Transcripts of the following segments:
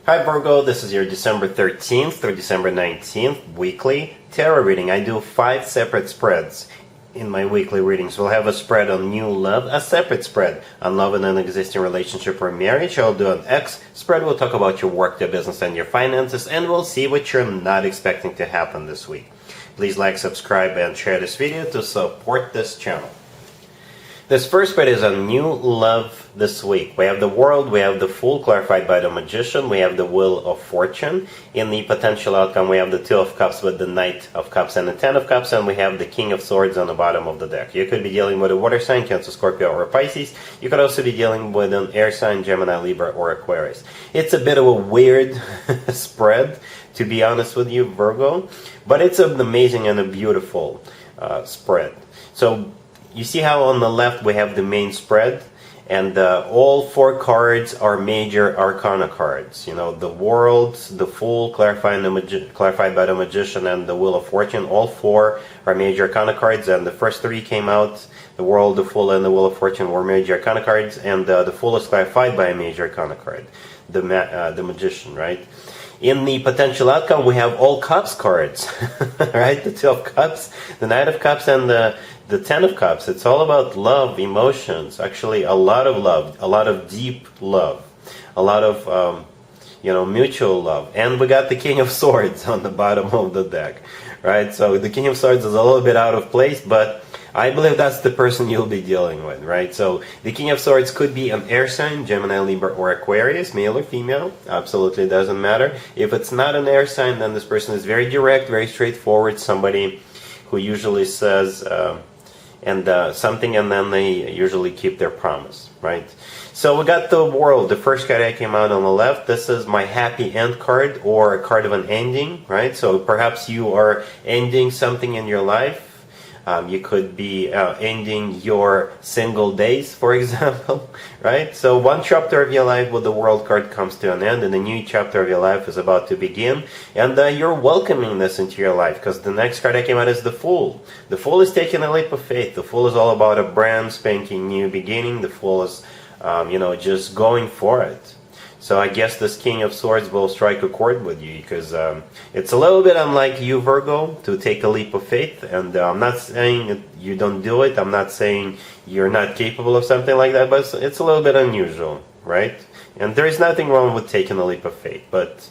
Hi Virgo, this is your December 13th through December 19th weekly tarot reading. I do 5 separate spreads in my weekly readings. We'll have a spread on new love, a separate spread on love in an existing relationship or marriage. I'll do an X spread. We'll talk about your work, your business, and your finances, and we'll see what you're not expecting to happen this week. Please like, subscribe, and share this video to support this channel. This first spread is on new love this week. We have the World, we have the Fool clarified by the Magician, we have the Wheel of Fortune. In the potential outcome, we have the Two of Cups with the Knight of Cups and the Ten of Cups, and we have the King of Swords on the bottom of the deck. You could be dealing with a water sign, Cancer, Scorpio, or Pisces. You could also be dealing with an air sign, Gemini, Libra, or Aquarius. It's a bit of a weird spread, to be honest with you, Virgo, but it's an amazing and a beautiful spread. So you see how on the left we have the main spread, and all 4 cards are major arcana cards. You know, the World, the Fool clarified by the Magician, and the Wheel of Fortune. All 4 are major arcana cards, and the first 3 came out. The World, the Fool, and the Wheel of Fortune were major arcana cards, and the Fool is clarified by a major arcana card, the Magician, right? In the potential outcome, we have all Cups cards, right? The Two of Cups, the Knight of Cups, and the Ten of Cups. It's all about love, emotions, actually a lot of love, a lot of deep love, a lot of, mutual love. And we got the King of Swords on the bottom of the deck, right? So the King of Swords is a little bit out of place, but I believe that's the person you'll be dealing with, right? So the King of Swords could be an air sign, Gemini, Libra, or Aquarius, male or female, absolutely doesn't matter. If it's not an air sign, then this person is very direct, very straightforward, somebody who usually says something and then they usually keep their promise, right? So we got the World, the first card that came out on the left. This is my happy end card, or a card of an ending, right? So perhaps you are ending something in your life. You could be ending your single days, for example, right? So one chapter of your life with the World card comes to an end, and a new chapter of your life is about to begin, and you're welcoming this into your life, because the next card that came out is the Fool. The Fool is taking a leap of faith. The Fool is all about a brand spanking new beginning. The Fool is, just going for it. So I guess this King of Swords will strike a chord with you, because it's a little bit unlike you, Virgo, to take a leap of faith. And I'm not saying you don't do it. I'm not saying you're not capable of something like that, but it's a little bit unusual, right? And there is nothing wrong with taking a leap of faith, but,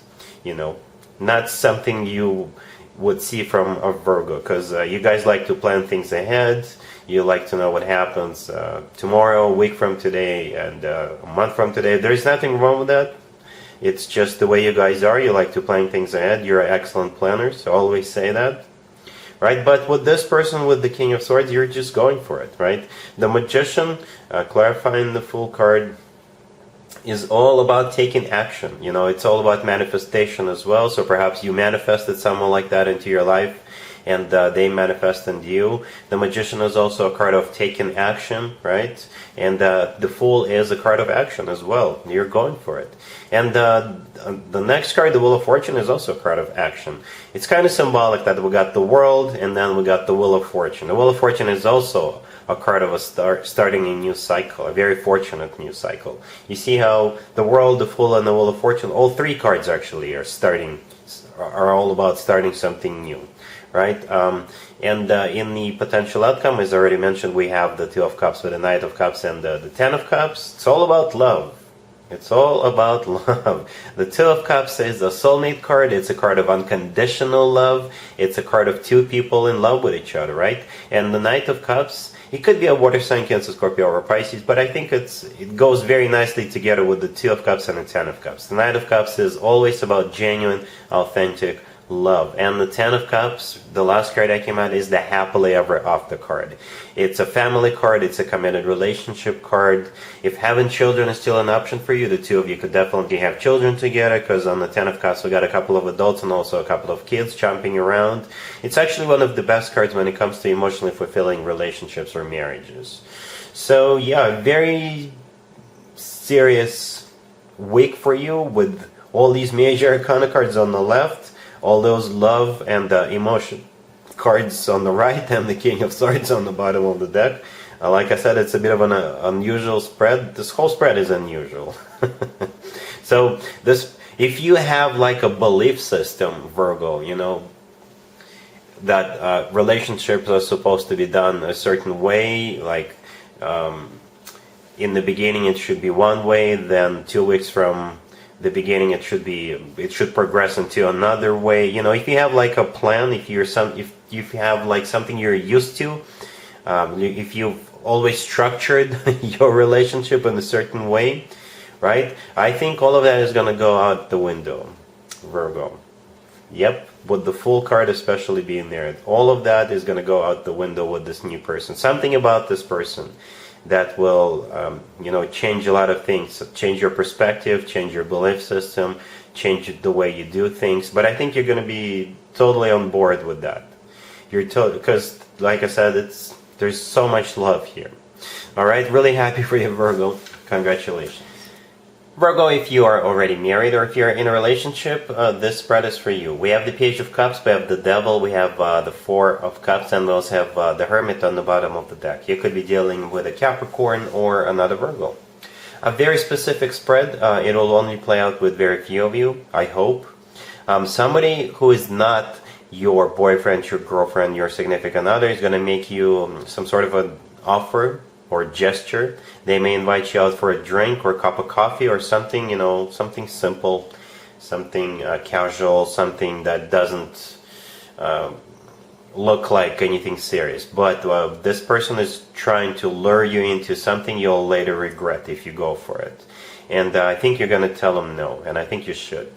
not something you would see from a Virgo, because you guys like to plan things ahead. You like to know what happens tomorrow, a week from today, and a month from today. There's nothing wrong with that. It's just the way you guys are. You like to plan things ahead. You're excellent planners. So always say that, right? But with this person, with the King of Swords, you're just going for it, right? The Magician, clarifying the Fool card, is all about taking action. It's all about manifestation as well. So perhaps you manifested someone like that into your life, and they manifest in you. The Magician is also a card of taking action, right? And the Fool is a card of action as well. You're going for it. And the next card, the Wheel of Fortune, is also a card of action. It's kind of symbolic that we got the World, and then we got the Wheel of Fortune. The Wheel of Fortune is also a card of starting a new cycle, a very fortunate new cycle. You see how the World, the Fool, and the Wheel of Fortune, all 3 cards actually are all about starting something new, right? In the potential outcome, as I already mentioned, we have the Two of Cups with the Knight of Cups and the Ten of Cups. It's all about love. It's all about love. The Two of Cups is a soulmate card. It's a card of unconditional love. It's a card of 2 people in love with each other, right? And the Knight of Cups, it could be a water sign, Cancer, Scorpio, or Pisces, but I think it goes very nicely together with the Two of Cups and the Ten of Cups. The Knight of Cups is always about genuine, authentic love. And the Ten of Cups, the last card that came out, is the happily ever after card. It's a family card. It's a committed relationship card. If having children is still an option for you, the 2 of you could definitely have children together, because on the Ten of Cups we got a couple of adults and also a couple of kids jumping around. It's actually one of the best cards when it comes to emotionally fulfilling relationships or marriages. So yeah, very serious week for you with all these major arcana cards on the left, all those love and emotion cards on the right, and the King of Swords on the bottom of the deck. Like I said, it's a bit of an unusual spread. This whole spread is unusual. So this if you have like a belief system, Virgo, you know, that relationships are supposed to be done a certain way, like in the beginning it should be one way, then 2 weeks from the beginning it should progress into another way. You know, if you have like a plan, if you have like something you're used to, if you've always structured your relationship in a certain way, right? I think all of that is gonna go out the window, Virgo. Yep, with the Fool card especially being there, all of that is gonna go out the window with this new person. Something about this person that will, you know, change a lot of things, change your perspective, change your belief system, change the way you do things. But I think you're going to be totally on board with that. Because, like I said, there's so much love here. All right, really happy for you, Virgo. Congratulations. Virgo, if you are already married or if you're in a relationship, this spread is for you. We have the Page of Cups, we have the Devil, we have the Four of Cups, and we also have the Hermit on the bottom of the deck. You could be dealing with a Capricorn or another Virgo. A very specific spread. It will only play out with very few of you, I hope. Somebody who is not your boyfriend, your girlfriend, your significant other is going to make you some sort of an offer or gesture. They may invite you out for a drink or a cup of coffee or something, you know, something simple, something casual, something that doesn't look like anything serious. But this person is trying to lure you into something you'll later regret if you go for it. And I think you're going to tell them no, and I think you should.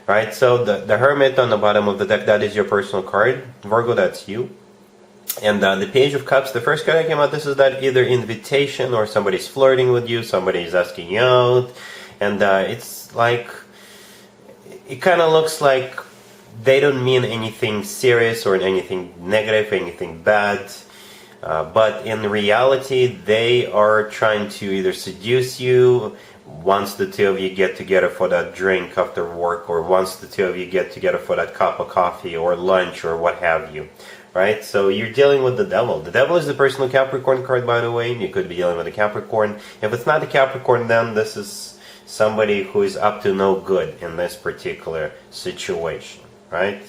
Right, so the Hermit on the bottom of the deck, that is your personal card. Virgo, that's you. And the Page of Cups, the first card that came out, this is that either invitation or somebody's flirting with you, somebody's asking you out. And it's like, it kind of looks like they don't mean anything serious or anything negative, anything bad. But in reality, they are trying to either seduce you once the two of you get together for that drink after work, or once the two of you get together for that cup of coffee or lunch or what have you. Right? So you're dealing with the Devil. The Devil is the personal Capricorn card, by the way. You could be dealing with a Capricorn. If it's not a Capricorn, then this is somebody who is up to no good in this particular situation. Right?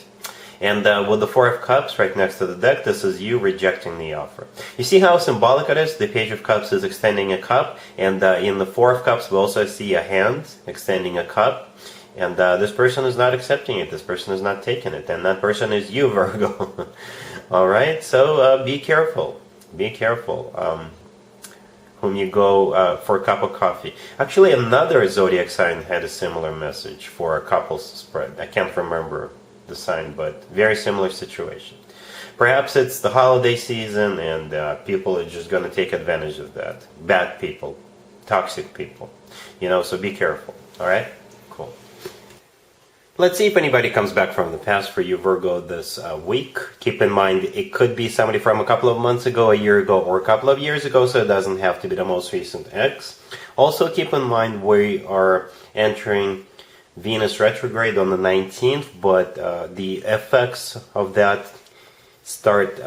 And with the Four of Cups right next to the deck, this is you rejecting the offer. You see how symbolic it is? The Page of Cups is extending a cup. And in the Four of Cups, we also see a hand extending a cup. And this person is not accepting it. This person is not taking it. And that person is you, Virgo. All right? So be careful. Be careful whom you go for a cup of coffee. Actually, another zodiac sign had a similar message for a couple's spread. I can't remember the sign, but very similar situation. Perhaps it's the holiday season and people are just going to take advantage of that. Bad people. Toxic people. You know, so be careful. All right? Cool. Let's see if anybody comes back from the past for you, Virgo, this week. Keep in mind, it could be somebody from a couple of months ago, a year ago, or a couple of years ago, so it doesn't have to be the most recent ex. Also, keep in mind we are entering Venus retrograde on the 19th, but the effects of that start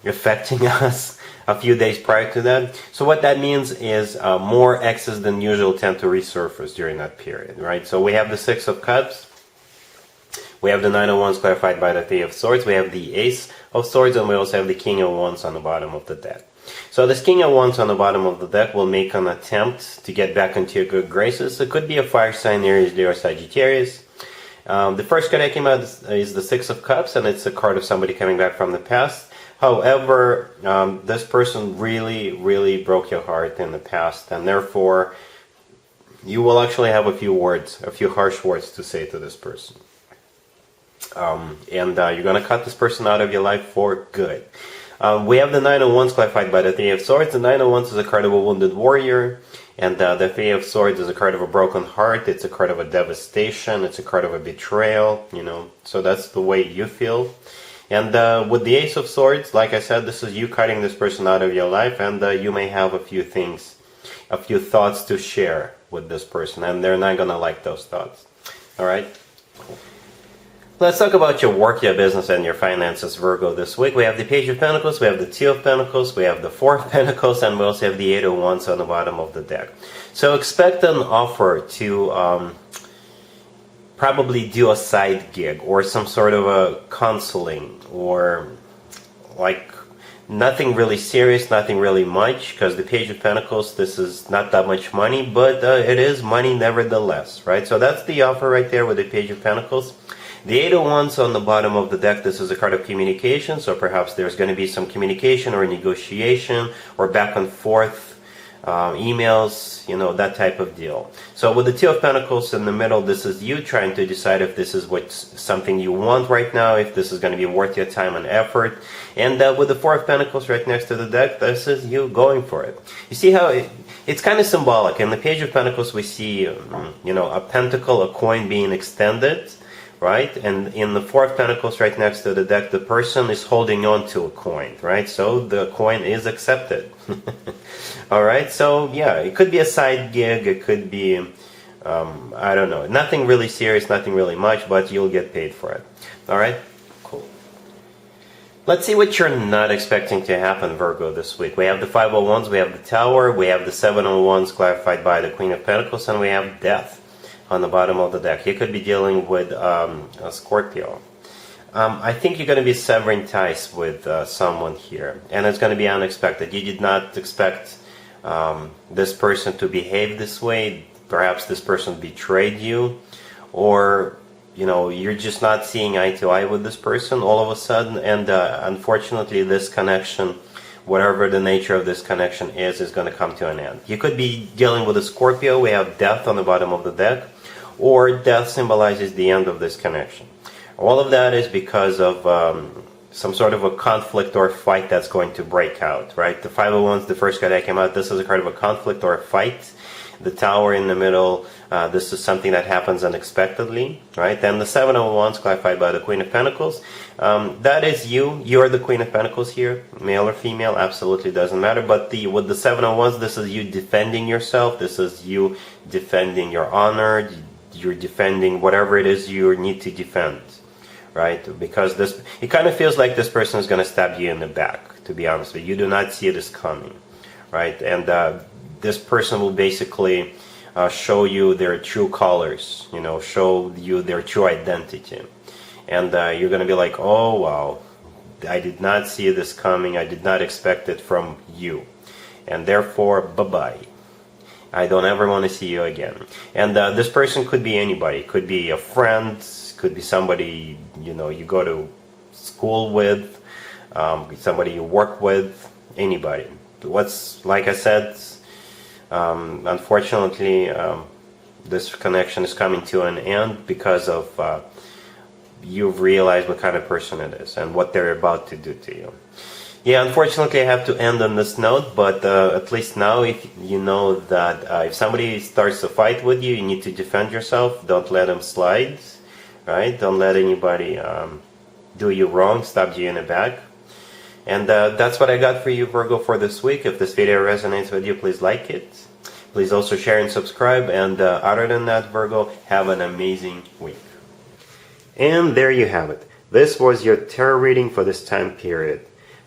affecting us a few days prior to that. So what that means is more exes than usual tend to resurface during that period, right? So we have the Six of Cups. We have the Nine of Wands clarified by the Three of Swords. We have the Ace of Swords, and we also have the King of Wands on the bottom of the deck. So this King of Wands on the bottom of the deck will make an attempt to get back into your good graces. It could be a fire sign, Aries, Leo, Sagittarius. The first card that came out is the Six of Cups, and it's a card of somebody coming back from the past. However, this person really, really broke your heart in the past, and therefore you will actually have a few harsh words to say to this person. And you're going to cut this person out of your life for good. We have the Nine of Wands clarified by the Three of Swords. The Nine of Wands is a card of a wounded warrior, and the Three of Swords is a card of a broken heart. It's a card of a devastation. It's a card of a betrayal, you know. So that's the way you feel. And with the Ace of Swords, like I said, this is you cutting this person out of your life, and you may have a few thoughts to share with this person, and they're not going to like those thoughts. All right? Let's talk about your work, your business, and your finances, Virgo, this week. We have the Page of Pentacles, we have the Two of Pentacles, we have the Four of Pentacles, and we also have the Eight of Wands on the bottom of the deck. So expect an offer to probably do a side gig or some sort of a counseling, or like nothing really serious, nothing really much, because the Page of Pentacles, this is not that much money, but it is money nevertheless, right? So that's the offer right there with the Page of Pentacles. The Eight of Wands on the bottom of the deck, this is a card of communication, so perhaps there's going to be some communication or negotiation or back and forth, emails, you know, that type of deal. So with the Two of Pentacles in the middle, this is you trying to decide if this is something you want right now, if this is going to be worth your time and effort. And with the Four of Pentacles right next to the deck, this is you going for it. You see how it's kind of symbolic. In the Page of Pentacles, we see, you know, a pentacle, a coin being extended, right? And in the Four of Pentacles right next to the deck, the person is holding on to a coin, right? So the coin is accepted. All right, so yeah, it could be a side gig, it could be, I don't know, nothing really serious, nothing really much, but you'll get paid for it. All right, cool. Let's see what you're not expecting to happen, Virgo, this week. We have the Five of Wands, we have the Tower, we have the Seven of Wands clarified by the Queen of Pentacles, and we have Death on the bottom of the deck. You could be dealing with a Scorpio. I think you're going to be severing ties with someone here, and it's going to be unexpected. You did not expect this person to behave this way. Perhaps this person betrayed you, or you know, you're just not seeing eye to eye with this person all of a sudden, and unfortunately this connection, whatever the nature of this connection is going to come to an end. You could be dealing with a Scorpio. We have Death on the bottom of the deck, or Death symbolizes the end of this connection. All of that is because of some sort of a conflict or fight that's going to break out, right? The Five of Wands, the first card that came out, this is a card of a conflict or a fight. The Tower in the middle, this is something that happens unexpectedly, right? Then the Seven of Wands, clarified by the Queen of Pentacles, that is you. You're the Queen of Pentacles here, male or female, absolutely doesn't matter. But with the Seven of Wands, this is you defending yourself. This is you defending your honor. You're defending whatever it is you need to defend, right? Because it kind of feels like this person is going to stab you in the back, to be honest with you. You do not see this coming, right? And this person will basically show you their true colors, you know, show you their true identity. And you're going to be like, oh, wow, I did not see this coming. I did not expect it from you. And therefore, bye-bye. I don't ever want to see you again. And this person could be anybody. Could be a friend, could be somebody, you know, you go to school with, somebody you work with, anybody. Like I said, unfortunately, this connection is coming to an end because of you've realized what kind of person it is and what they're about to do to you. Yeah, unfortunately I have to end on this note, but at least now if you know that if somebody starts a fight with you, you need to defend yourself. Don't let them slide, right? Don't let anybody do you wrong, stab you in the back. And that's what I got for you, Virgo, for this week. If this video resonates with you, please like it. Please also share and subscribe. And other than that, Virgo, have an amazing week. And there you have it. This was your tarot reading for this time period.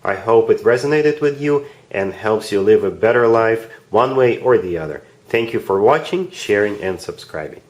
I hope it resonated with you and helps you live a better life one way or the other. Thank you for watching, sharing, and subscribing.